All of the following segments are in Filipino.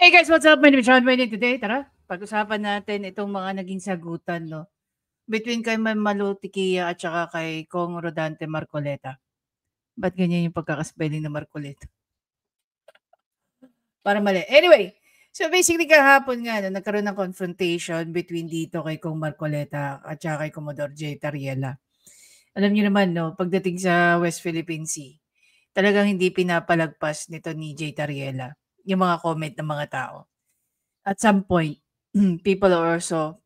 Hey guys, what's up? My name is Sean Wayne. Today, tara, pag-usapan natin itong mga naging sagutan, no? Between kay Ma'am Malu Tiquia at saka kay Kong Rodante Marcoleta. Ba't ganyan yung pagkakaspelling ng Marcoleta? Para mali. Anyway, so basically kahapon nga, no, nagkaroon ng confrontation between dito kay Kong Marcoleta at saka kay Commodore J. Tariela. Alam niyo naman, no, pagdating sa West Philippine Sea, talagang hindi pinapalagpas nito ni J. Tariela yung mga comment ng mga tao. At some point, people are also,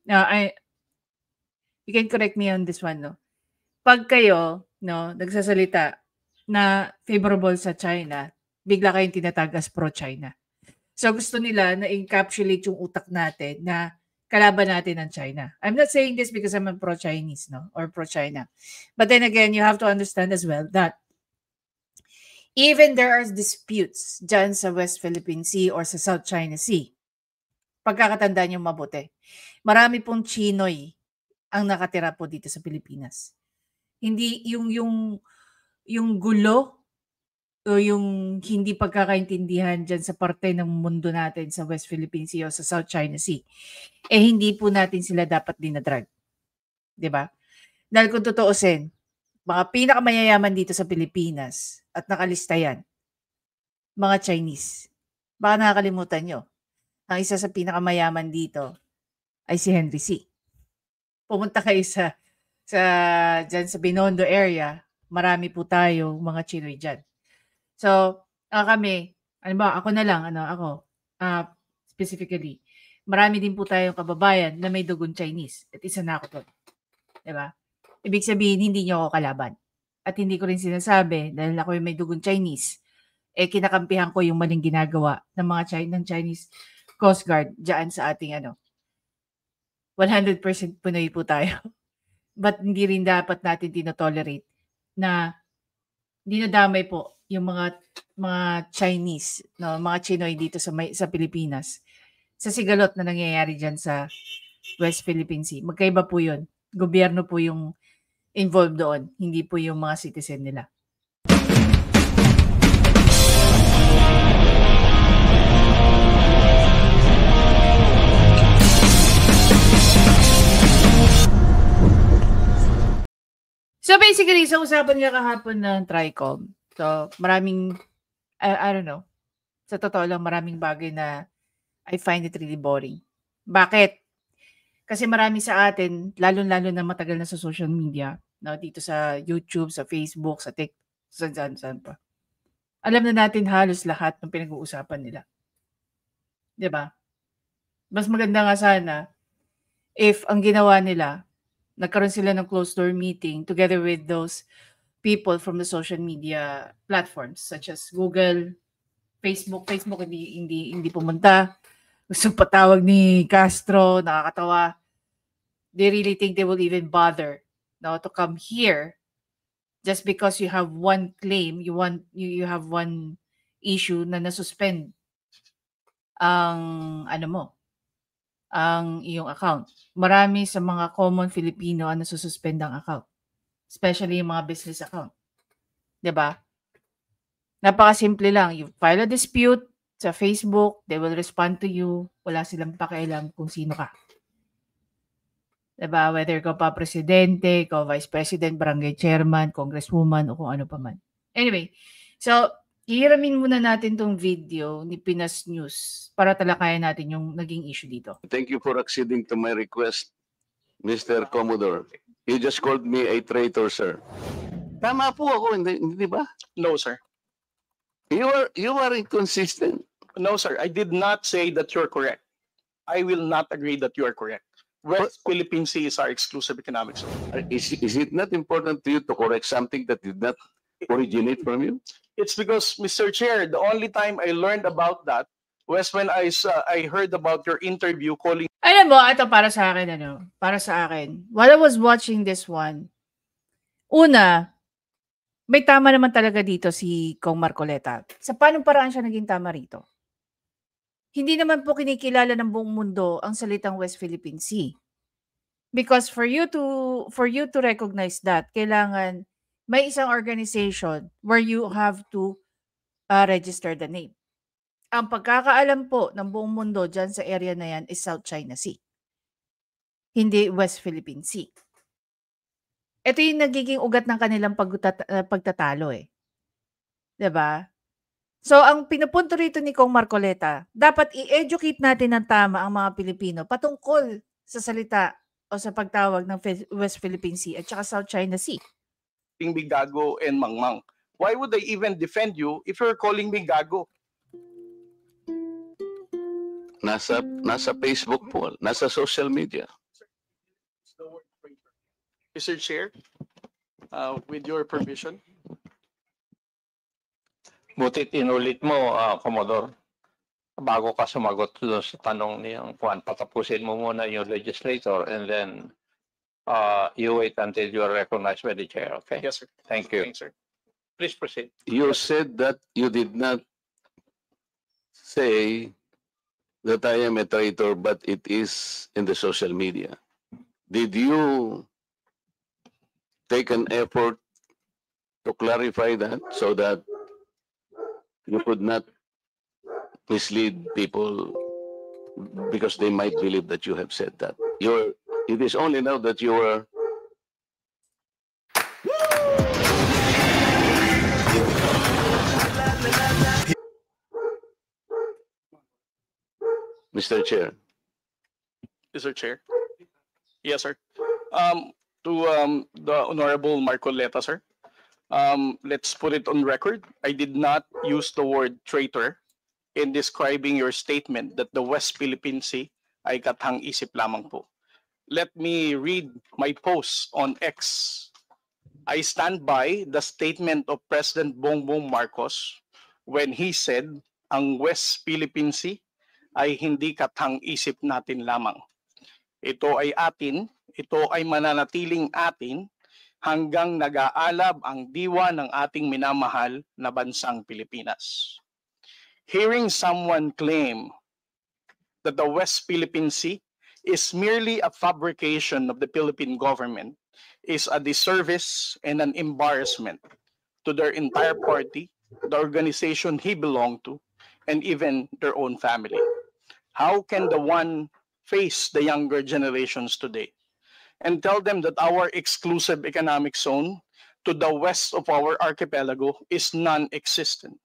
you can correct me on this one, no? Pag kayo, no, nagsasalita na favorable sa China, bigla kayong tinatag as pro-China. So gusto nila na encapsulate yung utak natin na kalaban natin ang China. I'm not saying this because I'm a pro-Chinese, no, or pro-China. But then again, you have to understand as well that even there are disputes dyan sa West Philippine Sea or sa South China Sea, pagkakatandaan yung mabuti, marami pong Chinoy ang nakatira po dito sa Pilipinas. Hindi yung gulo o yung hindi pagkakaintindihan dyan sa parte ng mundo natin sa West Philippine Sea o sa South China Sea, eh hindi po natin sila dapat dinadrag. 'Di ba? Dahil kung tutuusin, mga pinakamayayaman dito sa Pilipinas at nakalista yan, mga Chinese. Baka nakakalimutan nyo, ang isa sa pinakamayaman dito ay si Henry C. Pumunta kayo dyan sa Binondo area, marami po tayo mga Chinoy dyan. So, kami, ako na lang, specifically, marami din po tayong kababayan na may dugon Chinese. At isa na ako doon. Diba? Ibig sabihin, hindi nyo ako kalaban. At hindi ko rin sinasabi, dahil ako yung may dugon Chinese, kinakampihan ko yung maling ginagawa ng mga Chinese Coast Guard dyan sa ating 100% Pinoy po tayo. But hindi rin dapat natin tinotolerate na dinadamay po yung mga Chinese, no, mga Chinoy dito sa Pilipinas sa sigalot na nangyayari diyan sa West Philippine Sea. Magkaiba po 'yun. Gobyerno po yung involved doon, hindi po yung mga citizen nila. So basically, sa usapan nga kahapon ng TRICOM, so maraming, I don't know, sa totoo lang maraming bagay na I find it really boring. Bakit? Kasi marami sa atin, lalo-lalo na matagal na sa social media, no, dito sa YouTube, sa Facebook, sa TikTok, saan pa. Alam na natin halos lahat ng pinag-uusapan nila. 'Di ba? Mas maganda nga sana if ang ginawa nila, nagkaroon sila ng closed door meeting together with those people from the social media platforms such as Google, Facebook hindi pumunta. Gusto patawag ni Castro, nakakatawa. They really think they will even bother to come here just because you have one claim, you have one issue na nasuspend ang ang iyong account. Marami sa mga common Filipino ang nasususpend ang account. Especially yung mga business account. 'Di ba? Napakasimple lang. You file a dispute sa Facebook, they will respond to you. Wala silang pakialam kung sino ka. 'Di ba? Whether ka pa presidente, ka vice president, barangay chairman, congresswoman, o kung ano pa man. Anyway, so hihiramin muna natin tong video ni Pinas News para talakayan natin yung naging issue dito. Thank you for acceding to my request, Mr. Commodore. You just called me a traitor, sir. Tama po ako, hindi ba? No, sir. You are inconsistent. No, sir. I did not say that you're correct. I will not agree that you are correct. West Philippine Sea is our exclusive economic zone. Is it not important to you to correct something that did not originate from you? It's because, Mr. Chair, the only time I learned about that was when I heard about your interview calling. Alam mo, ito para sa akin, para sa akin. While I was watching this one, una, may tama naman talaga dito si Kong Marcoleta. Sa paanong paraan siya naging tama rito? Hindi naman po kinikilala ng buong mundo ang salitang West Philippine Sea. Because for you to recognize that, kailangan may isang organization where you have to register the name. Ang pagkakaalam po ng buong mundo dyan sa area na yan is South China Sea. Hindi West Philippine Sea. Ito yung nagiging ugat ng kanilang pagtatalo eh. 'Di ba? So, ang pinupunto rito ni Kong Marcoleta, dapat i-educate natin ng tama ang mga Pilipino patungkol sa salita o sa pagtawag ng West Philippine Sea at saka South China Sea. Me gago and mangmang. Why would I even defend you if you're calling me gago? Nasa Facebook po, nasa social media. Mr. Chair, with your permission. Butit inulit mo, Commodore. Bago ka sumagot doon sa tanong niyang Juan, patapusin mo muna yung legislator and then you wait until you are recognized by the chair, okay? Yes, sir. Thank you. Thanks, sir. Please proceed. You said that you did not say that I am a traitor, but it is in the social media. Did you take an effort to clarify that so that you could not mislead people because they might believe that you have said that? It is only now that you are Mr. Chair. Mr. Chair. Yes, sir. To the Honorable Marcoleta, sir. Let's put it on record. I did not use the word traitor in describing your statement that the West Philippine Sea ay kathang-isip lamang po. Let me read my post on X. I stand by the statement of President Bongbong Marcos when he said ang West Philippine Sea ay hindi kathang-isip natin lamang. Ito ay atin, ito ay mananatiling atin hanggang nag-aalab ang diwa ng ating minamahal na bansang Pilipinas. Hearing someone claim that the West Philippine Sea is merely a fabrication of the Philippine government is a disservice and an embarrassment to their entire party, the organization he belonged to, and even their own family. How can the one face the younger generations today and tell them that our exclusive economic zone to the west of our archipelago is non-existent,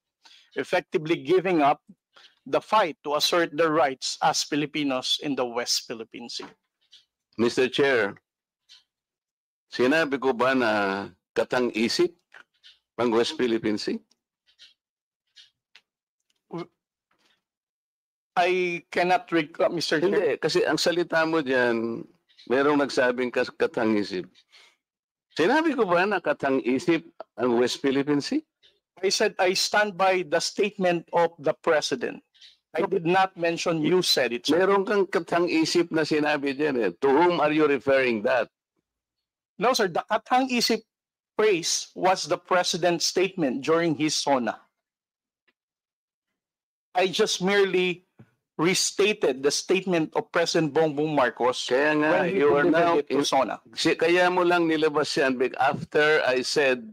effectively giving up the fight to assert their rights as Filipinos in the West Philippine Sea? Mr. Chair, sinabi ko ba na katang-isip ang West Philippine Sea? I cannot recall, Mr. Chair. Hindi, kasi ang salita mo dyan, merong nagsabing katang-isip. Sinabi ko ba na katang-isip ang West Philippine Sea? I said I stand by the statement of the President. I did not mention you said it, sir. Meron kang katang-isip na sinabi dyan eh. To whom are you referring that? No, sir. The katang-isip phrase was the President's statement during his SONA. I just merely restated the statement of President Bongbong Marcos Kaya nga, when he you are delivered now it to SONA. Kaya mo lang nilabas yan after I said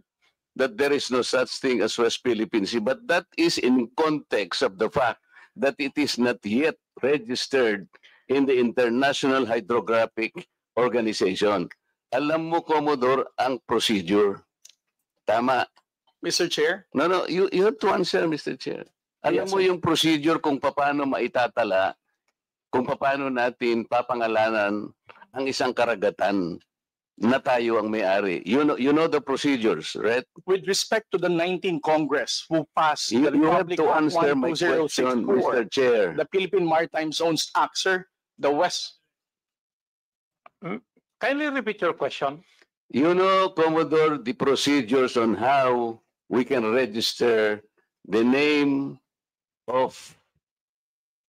that there is no such thing as West Philippine Sea. But that is in context of the fact that it is not yet registered in the International Hydrographic Organization. Alam mo, Commodore, ang procedure. Tama. Mr. Chair? No, you have to answer, Mr. Chair. Alam Yes, mo sir. yung procedure kung paano maitatala, kung paano natin papangalanan ang isang karagatan na tayo ang may-ari. You know the procedures, right? With respect to the 19th Congress who passed You the have Republic to Act answer my question, 12064, Mr. Chair. the Philippine Maritime Zones Act, sir, the West. Kindly repeat your question. You know, Commodore, the procedures on how we can register the name of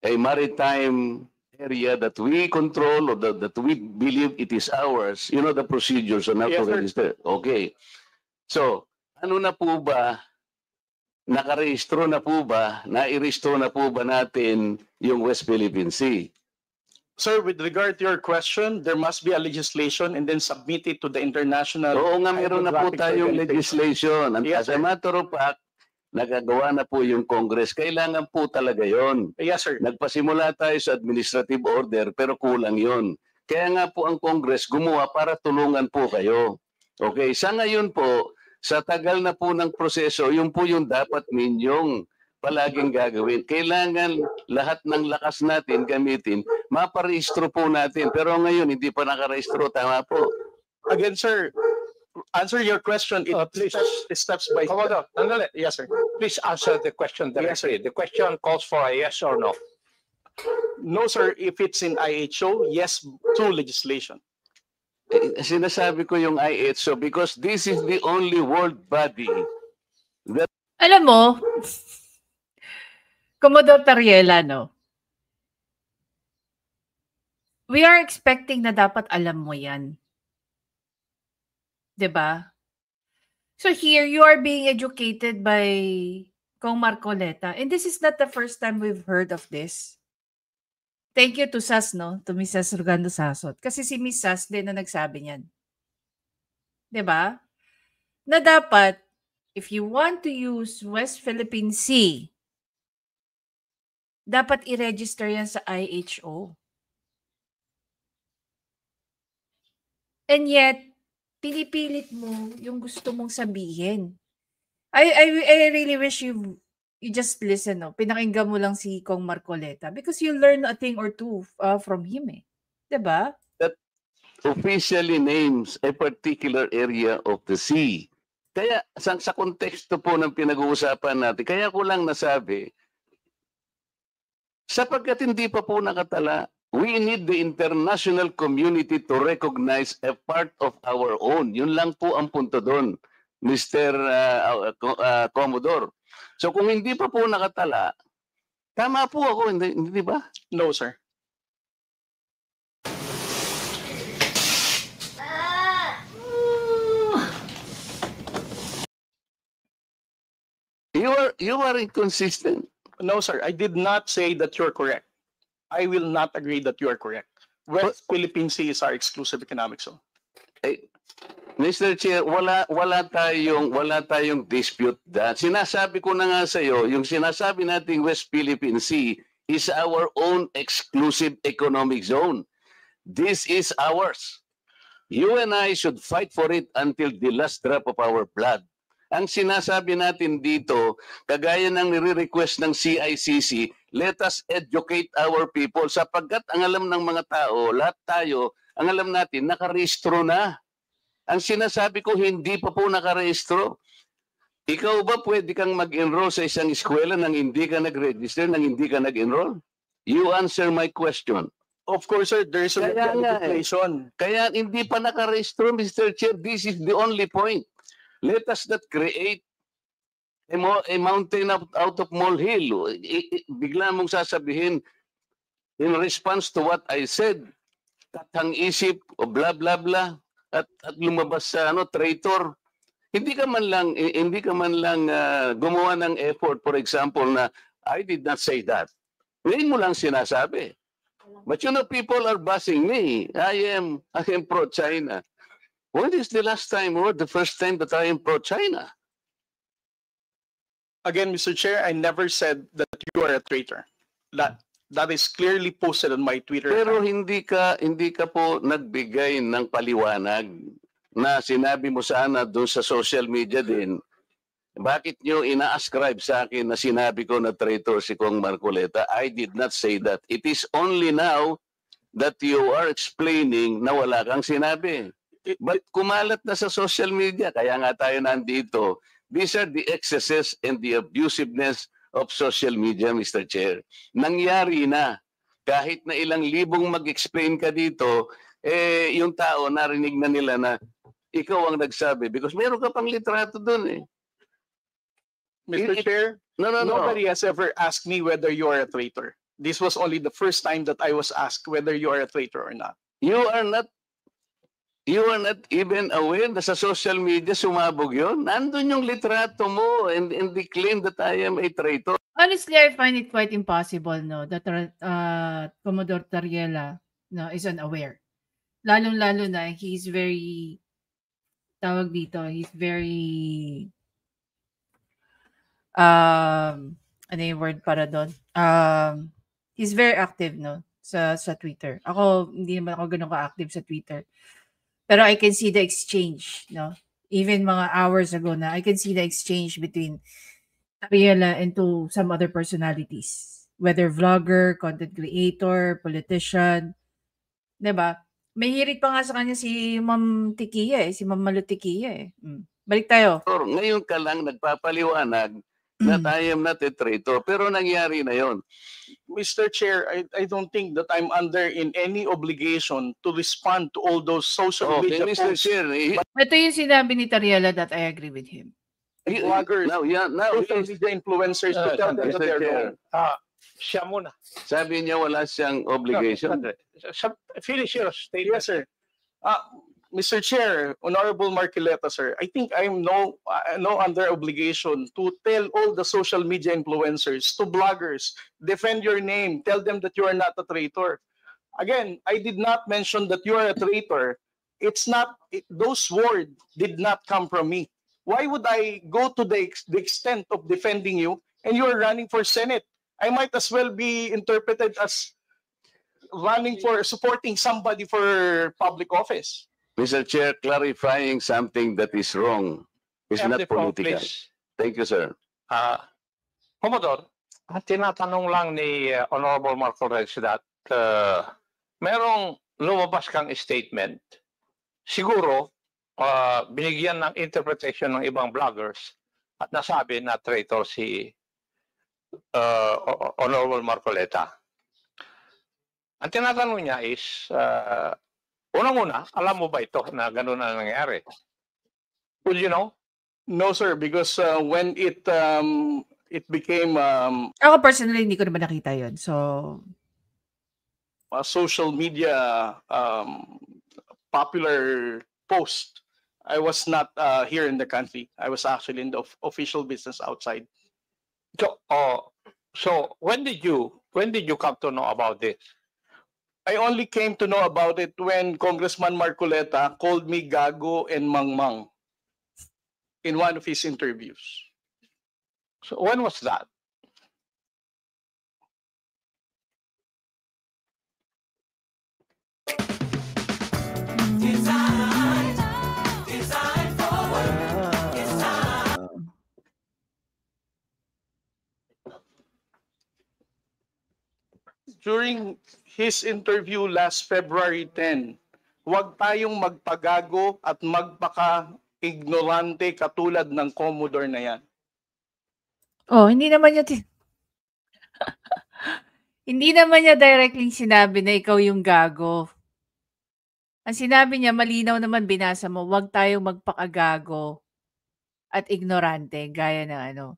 a maritime area that we control or that we believe it is ours. You know the procedures on how Yes, to sir. register. Okay. So, ano na po ba, nakarehistro na po ba, nairehistro na po ba natin yung West Philippine Sea? Sir, with regard to your question, there must be a legislation and then submit it to the international. Oo nga, meron na po Hydrographic tayong Organization. legislation. And Yes, as a sir. matter of fact, Nagagawa na po yung Congress. Kailangan po talaga yon. Yes, sir. Nagpasimula tayo sa administrative order pero kulang yon. Kaya nga po ang Congress gumawa para tulungan po kayo. Okay, sa ngayon po, sa tagal na po ng proseso, yun po yung dapat ninyong palaging gagawin. Kailangan lahat ng lakas natin gamitin, maparehistro po natin. Pero ngayon, hindi pa nakarehistro. Tama po. Again, sir, answer your question. Please. Steps by Commodore, sandali. Yes, sir. Please answer the question directly. The question calls for a yes or no. No, sir. If it's in IHO, yes, through legislation. Sinasabi ko yung IHO because this is the only world body that Alam mo, Commodore Tariela, no? We are expecting na dapat alam mo yan. 'Di ba? So here, you are being educated by Kong Marcoleta. And this is not the first time we've heard of this. Thank you to Sas, no? To Miss Sas Rugando Sasot. Kasi si Miss Sas din na nagsabi niyan. 'Di ba? Na dapat, if you want to use West Philippine Sea, dapat i-register yan sa IHO. And yet, pinipilit mo yung gusto mong sabihin. I really wish you just listen, no? Pinakinggan mo lang si Kong Marcoleta because you learn a thing or two from him, eh. 'Di ba? officially names a particular area of the sea. Kaya sa konteksto po ng pinag-uusapan natin, kaya ko lang nasabi, sapagkat hindi pa po nakatala, we need the international community to recognize a part of our own. Yun lang po ang punto doon, Mr. Commodore. So kung hindi pa po nakatala, tama po ako, hindi ba? No, sir. You are inconsistent. No, sir. I did not say that you're correct. I will not agree that you are correct. West Philippine Sea is our exclusive economic zone. Mr. Chair, wala tayong dispute that. Sinasabi ko na nga sa iyo, yung sinasabi nating West Philippine Sea is our own exclusive economic zone. This is ours. You and I should fight for it until the last drop of our blood. Ang sinasabi natin dito, kagaya ng nire-request ng CICC, let us educate our people sapagkat ang alam ng mga tao, lahat tayo, ang alam natin, nakarehistro na. Ang sinasabi ko, hindi pa po nakarehistro. Ikaw ba pwede kang mag-enroll sa isang eskwela nang hindi ka nag-register, nang hindi ka nag-enroll? You answer my question. Of course, sir, there is a legislation. Kaya hindi pa nakarehistro, Mr. Chair. This is the only point. Let us not create a mountain out of molehill. Bigla mong sasabihin, in response to what I said, katang isip o blah blah blah at lumabas sa traitor. Hindi ka man lang gumawa ng effort, for example, na I did not say that. Ngayon mo lang sinasabi. But you know, people are bashing me. I am pro-China. When is the last time or the first time that I am pro-China? Again, Mr. Chair, I never said that you are a traitor. That is clearly posted on my Twitter Pero account. hindi ka po nagbigay ng paliwanag na sinabi mo sana doon sa social media din. Bakit nyo ina-ascribe sa akin na sinabi ko na traitor si Kong Marcoleta? I did not say that. It is only now that you are explaining na wala kang sinabi. But kumalat na sa social media, kaya nga tayo nandito. These are the excesses and the abusiveness of social media, Mr. Chair. Nangyari na. Kahit na ilang libong mag-explain ka dito, yung tao narinig na nila na ikaw ang nagsabi. Because meron ka pang litrato dun eh. Mr. Chair, No. nobody has ever asked me whether you are a traitor. This was only the first time that I was asked whether you are a traitor or not. You are not even aware na sa social media sumabog yun. Nandun yung litrato mo and the claim that I am a traitor. Honestly, I find it quite impossible, no, that Commodore Tariela, no, is unaware. Lalong-lalo na, he's very, tawag dito, he's very ano yung word para doon? He's very active, no? Sa Twitter. Ako, hindi naman ako ganun ka-active sa Twitter. Pero I can see the exchange, no? Even mga hours ago na, I can see the exchange between Ariela and to some other personalities. Whether vlogger, content creator, politician. Diba? May hirit pa nga sa kanya si Ma'am Tikia si Ma'am Malu Tikia Balik tayo. Ngayon ka lang nagpapaliwanag na I am not a traitor, pero nangyari na yon. Mr. Chair, I don't think that I'm under in any obligation to respond to all those social Okay, media Mr. posts. Chair, Ito yung sinabi ni Tariela that I agree with him. Bloggers, now social media influencers to tell them that Mr. they're Chair, wrong. Siya muna. sabi niya wala siyang obligation. Finish your statement. Yes, sir. Mr. Chair, Honorable Marcoleta, sir, I think I'm no under obligation to tell all the social media influencers, to bloggers, defend your name, tell them that you are not a traitor. Again, I did not mention that you are a traitor. Those words did not come from me. Why would I go to the extent of defending you and you are running for Senate? I might as well be interpreted as running for supporting somebody for public office. Mr. Chair, clarifying something that is wrong is not political. Thank you, sir. Commodore, tinatanong lang ni Honorable Marco Reyes that merong lumabas kang statement. Siguro, binigyan ng interpretation ng ibang vloggers at nasabi na traitor si Honorable Marcoleta. Ang tinatanong niya is, unang-una, alam mo ba ito na gano'n na nangyari? Would you know? No, sir, because when it became Ako personally, hindi ko naman nakita yun. So, a social media popular post, I was not here in the country. I was actually in the official business outside. So when did you come to know about this? I only came to know about it when Congressman Marcoleta called me Gago and Mangmang in one of his interviews. So when was that? During his interview last February 10, huwag tayong magpagago at magpaka-ignorante katulad ng Commodore na yan. hindi naman niya hindi naman niya directly sinabi na ikaw yung gago. Ang sinabi niya, malinaw naman binasa mo, huwag tayong magpakagago at ignorante, gaya ng ano.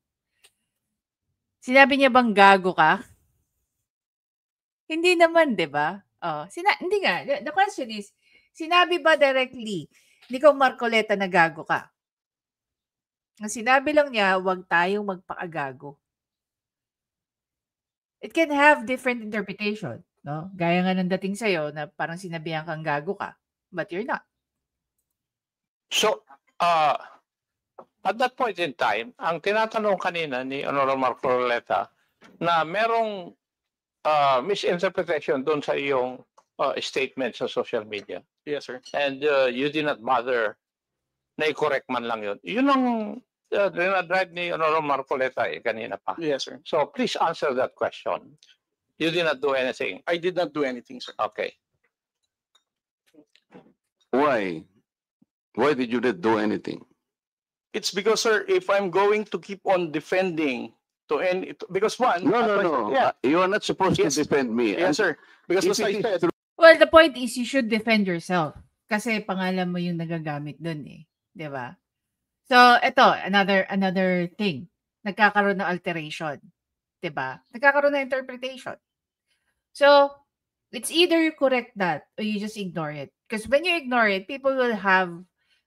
Sinabi niya bang gago ka? Hindi naman, 'di ba? Hindi nga. The question is, sinabi ba directly ni Kong Marcoleta na gago ka? Ang sinabi lang niya, huwag tayong magpakagago. It can have different interpretation, no? Gaya nga ng dating sa'yo na parang sinabihan kang gago ka, but you're not. So, at that point in time, ang tinatanong kanina ni Honorable Marcoleta na merong misinterpretation doon sa iyong statement sa social media. Yes, sir. And you did not bother na i-correct man lang yun. Yun ang dinadrive ni Honorable Marcoleta kanina pa. Yes, sir. So please answer that question. You did not do anything. I did not do anything, sir. Okay. Why? Why did you not do anything? It's because, sir, if I'm going to keep on defending because one... No. Yeah. You are not supposed Yes. to defend me. Yes, sir. Because If as I it is said, true, Well, the point is you should defend yourself. Kasi pangalan mo yung nagagamit dun eh. 'Di ba? So, ito, another thing. Nagkakaroon ng alteration. 'Di ba? Nagkakaroon ng interpretation. So, it's either you correct that or you just ignore it. Because when you ignore it, people will have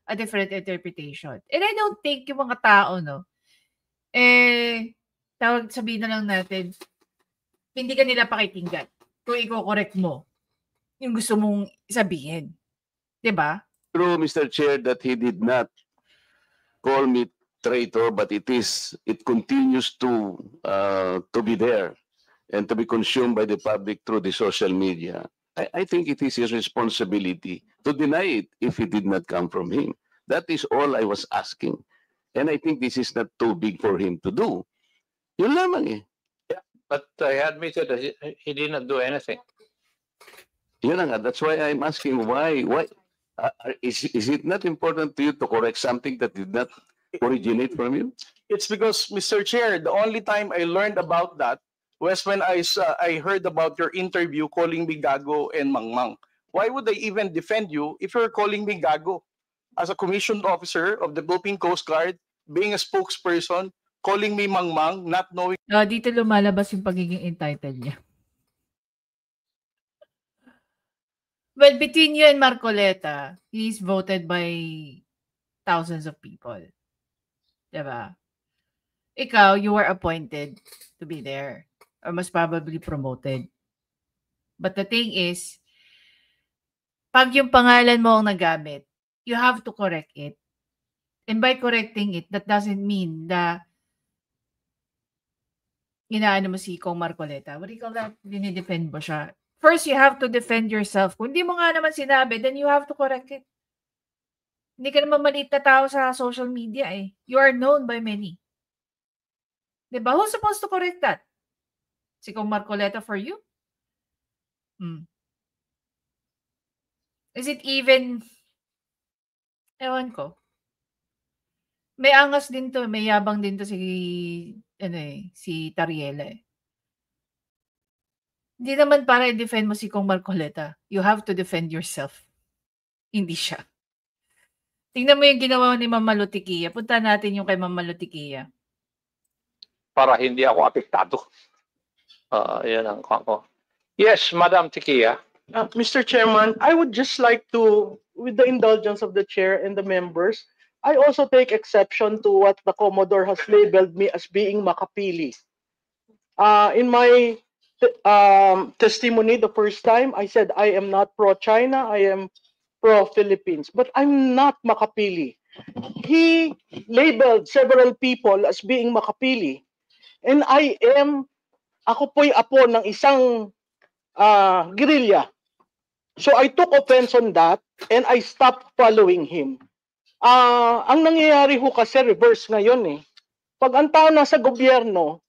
a different interpretation. And I don't think yung mga tao, no, sabihin na lang natin, hindi ka nila pakikinggan kung i-correct mo yung gusto mong sabihin. 'Di ba? Mr. Chair, that he did not call me traitor, but it continues to be there and to be consumed by the public through the social media. I think it is his responsibility to deny it if it did not come from him. That is all I was asking. And I think this is not too big for him to do. Yun lamang eh. But I admitted that he did not do anything. Yun na nga. That's why I'm asking why is it not important to you to correct something that did not originate from you? It's because, Mr. Chair, the only time I learned about that was when I heard about your interview calling me Gago and Mangmang. Why would I even defend you if you're calling me Gago? As a commissioned officer of the Philippine Coast Guard, being a spokesperson, calling me Mangmang, not knowing. Dito lumalabas yung pagiging entitled niya. Well, between you and Marcoleta, he's voted by thousands of people. Diba? Ikaw, you were appointed to be there. Or most probably promoted. But the thing is, pag yung pangalan mo ang nagamit, you have to correct it. And by correcting it, that doesn't mean na inaano mo si Kong Marcoleta. What do you call that? Dinidefend mo siya. First, you have to defend yourself. Kung hindi mo nga naman sinabi, then you have to correct it. Hindi ka naman maliit na tao sa social media eh. You are known by many. Diba? Who's supposed to correct that? Si Kong Marcoleta for you? Is it even... Ewan ko. May angas din to. May yabang din to si Tariela eh. Hindi naman para i-defend mo si Kong Marcoleta. You have to defend yourself. Hindi siya. Tingnan mo yung ginawa ni Ma'am Malutikia. Punta natin yung kay Ma'am Malutikia. Para hindi ako apektado. Yan ang ko. Yes, Madam Tikia. Mr. Chairman, I would just like to, with the indulgence of the chair and the members, I also take exception to what the Commodore has labeled me as being makapili. In my testimony the first time, I said I am not pro-China, I am pro-Philippines, but I'm not makapili. He labeled several people as being makapili, and ako po'y apo ng isang guerrilla. So I took offense on that and I stopped following him. Ang nangyayari ho kasi reverse ngayon eh. Pag ang tao nasa gobyerno,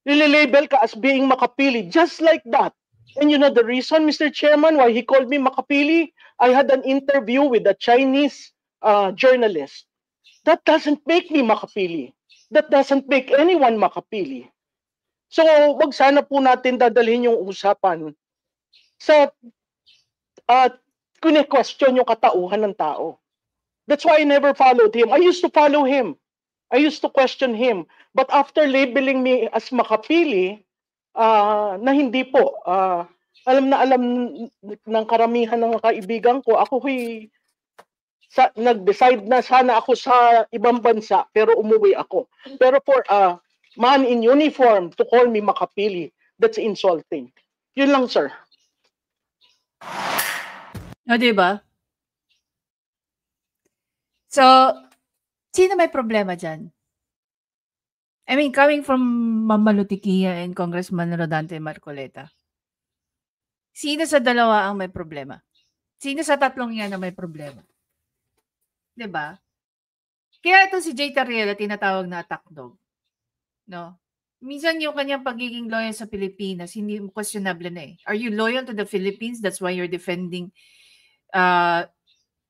nililabel ka as being makapili, just like that. And you know the reason, Mr. Chairman, why he called me makapili? I had an interview with a Chinese journalist. That doesn't make me makapili. That doesn't make anyone makapili. So, wag sana po natin dadalhin yung usapan sa kune-question yung katauhan ng tao. That's why I never followed him. I used to follow him. I used to question him. But after labeling me as makapili, na hindi po, alam ng karamihan ng kaibigan ko, nag-decide na sana ako sa ibang bansa, pero umuwi ako. Pero for man in uniform to call me makapili, that's insulting. Yun lang, sir. Diba? So, sino may problema dyan? I mean, coming from Ma'am Malutikia and Congressman Rodante Marcoleta, sino sa dalawa ang may problema? Sino sa tatlong yan ang may problema? Diba? Kaya ito si Jay Tariela tinatawag na attack dog. No? Minsan yung kanyang pagiging loyal sa Pilipinas, hindi questionable na eh. Are you loyal to the Philippines? That's why you're defending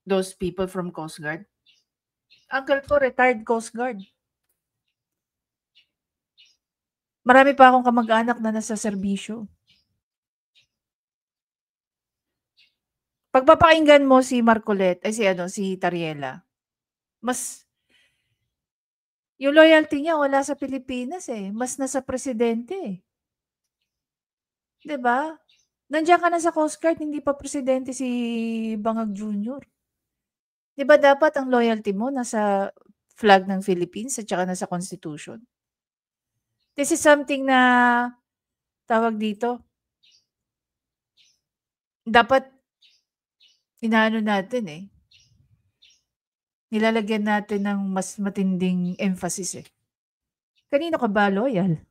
those people from Coast Guard? Uncle ko, retired Coast Guard. Marami pa akong kamag-anak na nasa serbisyo. Pagpapakinggan mo si Marcoleta, si Tariela, mas yung loyalty niya wala sa Pilipinas eh. Mas nasa presidente eh. 'Di ba? Nandiyan ka na sa Coast Guard, hindi pa presidente si Bangag Jr. 'Di ba dapat ang loyalty mo nasa flag ng Philippines at saka nasa Constitution? This is something na tawag dito. Dapat inaano natin eh. nilalagyan natin ng mas matinding emphasis eh. Kanino ka ba loyal?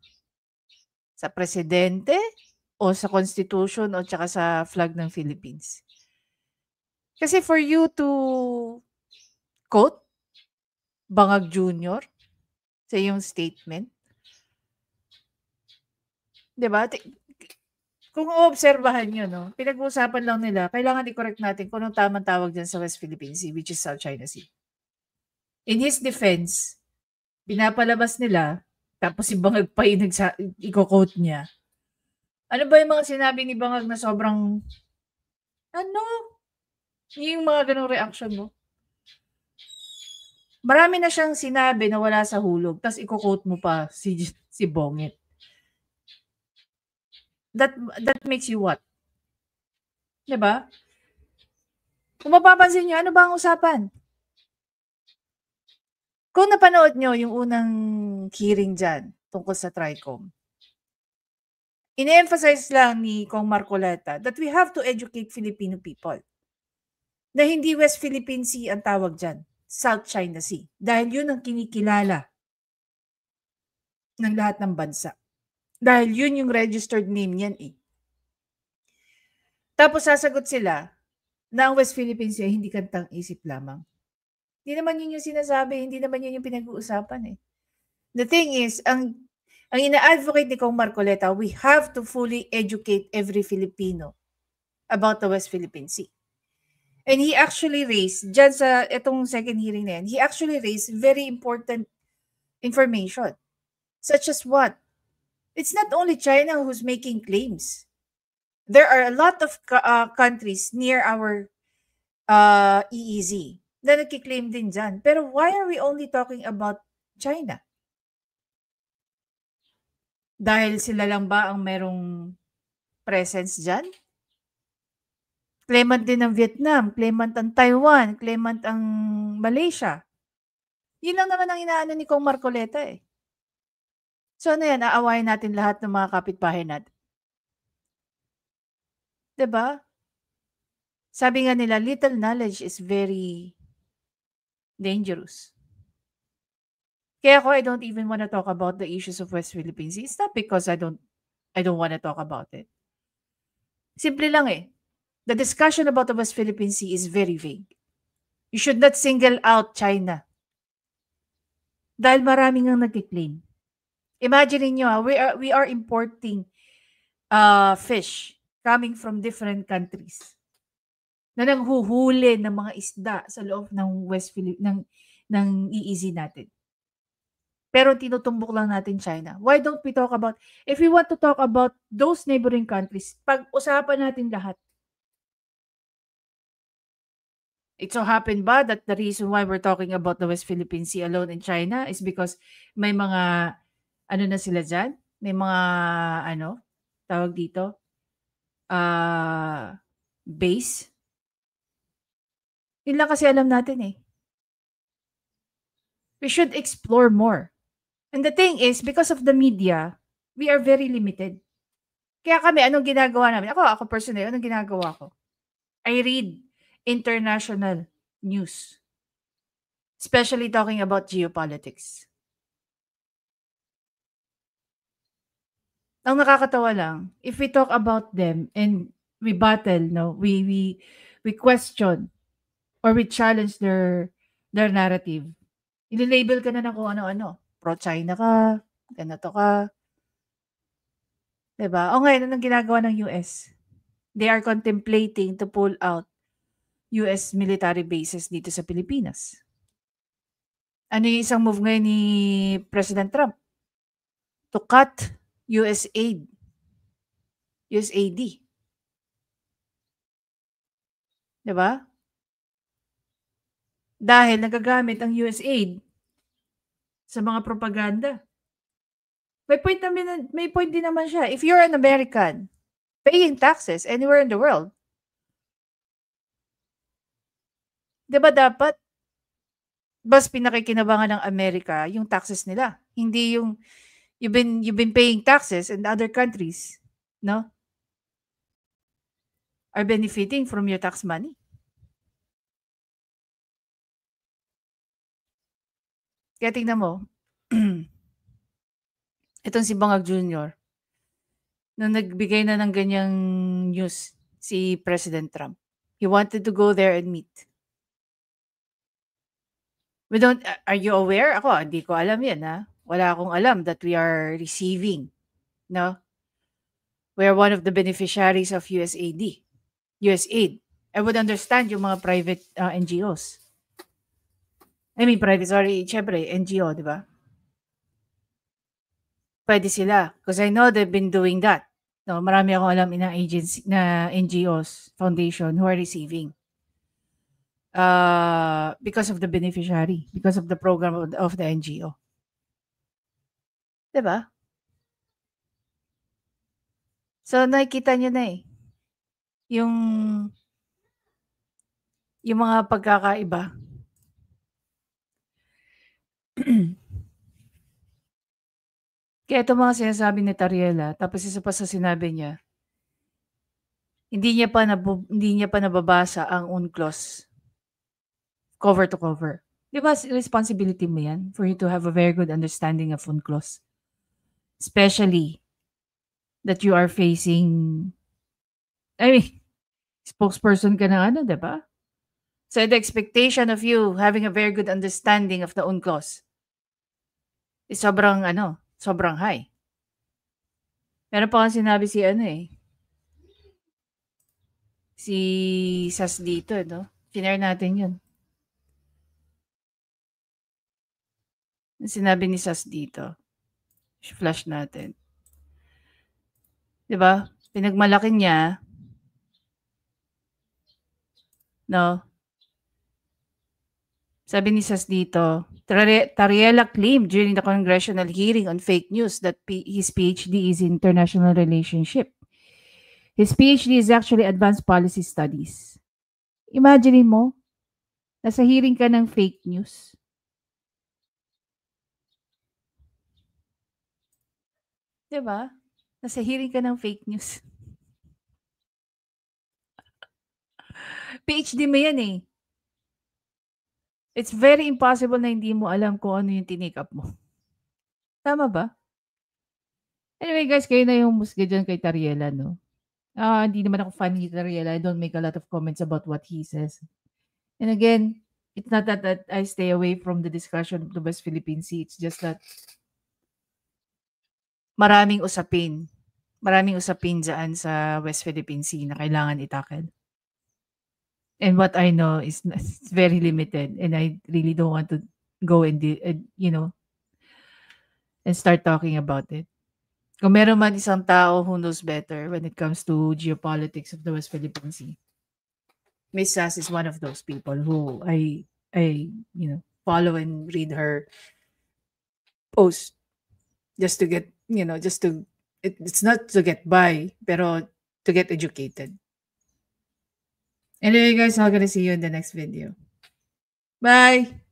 Sa presidente o sa constitution o tsaka sa flag ng Philippines? Kasi for you to quote Bangag Jr. sa iyong statement, 'di ba? Kung oobserbahan nyo, no, pinag-uusapan lang nila, kailangan i-correct natin kung anong tamang tawag dyan sa West Philippine Sea, which is South China Sea. In his defense, pinapalabas nila, tapos si Bangag pa yung i-quote niya. Ano ba yung mga sinabi ni Bangag na sobrang, ano? Yung mga ganong reaction mo. Marami na siyang sinabi na wala sa hulog, tapos i-quote mo pa si Bongit. That makes you what? Diba? Kung mapapansin nyo, ano ba ang usapan? Kung napanood nyo yung unang hearing dyan tungkol sa TRICOM, ine-emphasize lang ni Kong Marcoleta that we have to educate Filipino people na hindi West Philippine Sea ang tawag dyan, South China Sea. Dahil yun ang kinikilala ng lahat ng bansa. Dahil yun yung registered name niyan eh. Tapos sasagot sila na ang West Philippine Sea hindi kantang isip lamang. Hindi naman yun yung sinasabi, hindi naman yun yung pinag-uusapan eh. The thing is, ang ina-advocate ni Kong Marcoleta, we have to fully educate every Filipino about the West Philippine Sea. And he actually raised, dyan sa itong second hearing na yan, he actually raised very important information. Such as what? It's not only China who's making claims. There are a lot of countries near our EEZ na nagkiklaim din dyan. Pero why are we only talking about China? Dahil sila lang ba ang merong presence dyan? Claimant din ng Vietnam, claimant ang Taiwan, claimant ang Malaysia. Yun lang naman ang inaano ni Kong Marcoleta eh. So ano yan, aawayin natin lahat ng mga kapitbahay natin. Diba? Sabi nga nila, little knowledge is very dangerous. Kaya ako, I don't even want to talk about the issues of West Philippine Sea. It's not because I don't want to talk about it. Simple lang eh. The discussion about the West Philippine Sea is very vague. You should not single out China. Dahil maraming ang nagkiklaim. Imagine niyo, we are importing fish coming from different countries na nanghuhuli ng mga isda sa loob ng West Philippine ng EEZ natin. Pero tinutumbok lang natin China. Why don't we talk about, if we want to talk about those neighboring countries, pag-usapan natin lahat. It so happened ba that the reason why we're talking about the West Philippine Sea alone in China is because may mga, ano na sila dyan? May mga, tawag dito? Base? Yun lang kasi alam natin eh. We should explore more. And the thing is, because of the media, we are very limited. Kaya kami, anong ginagawa namin? Ako personally, anong ginagawa ko? I read international news. Especially talking about geopolitics. Ang nakakatawa lang, if we talk about them and we battle, no, we question or we challenge their narrative, ililabel ka na ng kung ano-ano. Pro-China ka, ganito ka. Diba? O ngayon, anong ginagawa ng US? They are contemplating to pull out US military bases dito sa Pilipinas. Ano yung isang move ngayon ni President Trump? To cut USAID. Diba? Dahil nagagamit ang USAID sa mga propaganda. May point din naman siya. If you're an American, paying taxes anywhere in the world, diba dapat mas pinakikinabangan ng Amerika yung taxes nila. Hindi yung you've been paying taxes and other countries, no, are benefiting from your tax money. Kaya tingnan mo, itong si Bangag Jr., nung nagbigay na ng ganyang news si President Trump, he wanted to go there and meet. Are you aware? Ako, hindi ko alam yan, ha? Wala akong alam that we are receiving, no? We are one of the beneficiaries of USAID. I would understand yung mga private NGOs. Syempre, NGO, di ba? Pwede sila. Because I know they've been doing that. No, marami akong alam na agency, na NGOs, foundation, who are receiving. Because of the beneficiary, because of the program of the NGO. Diba? So, nakikita nyo na eh. Yung mga pagkakaiba. Kaya ito mga sinasabi ni Tariela, tapos isa pa sa sinabi niya, hindi niya pa nababasa ang UNCLOS cover to cover. Di ba responsibility mo yan for you to have a very good understanding of UNCLOS? Especially that you are facing, spokesperson ka na di ba? So the expectation of you having a very good understanding of the UNCLOS is sobrang high. Meron pa kang sinabi si Sas dito, no? Finare natin yun. Sinabi ni Sas dito. Flash natin. Diba? Pinagmalaki niya. No? Sabi ni Sas dito, Tariela claimed during the congressional hearing on fake news that his PhD is in international relationship. His PhD is actually advanced policy studies. Imagine mo, nasa hearing ka ng fake news. Diba? Nasa hearing ka ng fake news. PhD mo yan eh. It's very impossible na hindi mo alam kung ano yung tinikap mo. Tama ba? Anyway guys, kayo na yung musga dyan kay Tariela, no? Hindi naman ako fan ni Tariela. I don't make a lot of comments about what he says. And again, it's not that I stay away from the discussion of the West Philippine Sea. It's just that maraming usapin dyan sa West Philippine Sea na kailangan itakil. And what I know is it's very limited, and I really don't want to go and start talking about it. Kung meron man isang tao who knows better when it comes to geopolitics of the West Philippine Sea, Miss Sas is one of those people who I follow and read her post just to get, it's not to get by, pero to get educated. Anyway, guys, I'm gonna see you in the next video. Bye!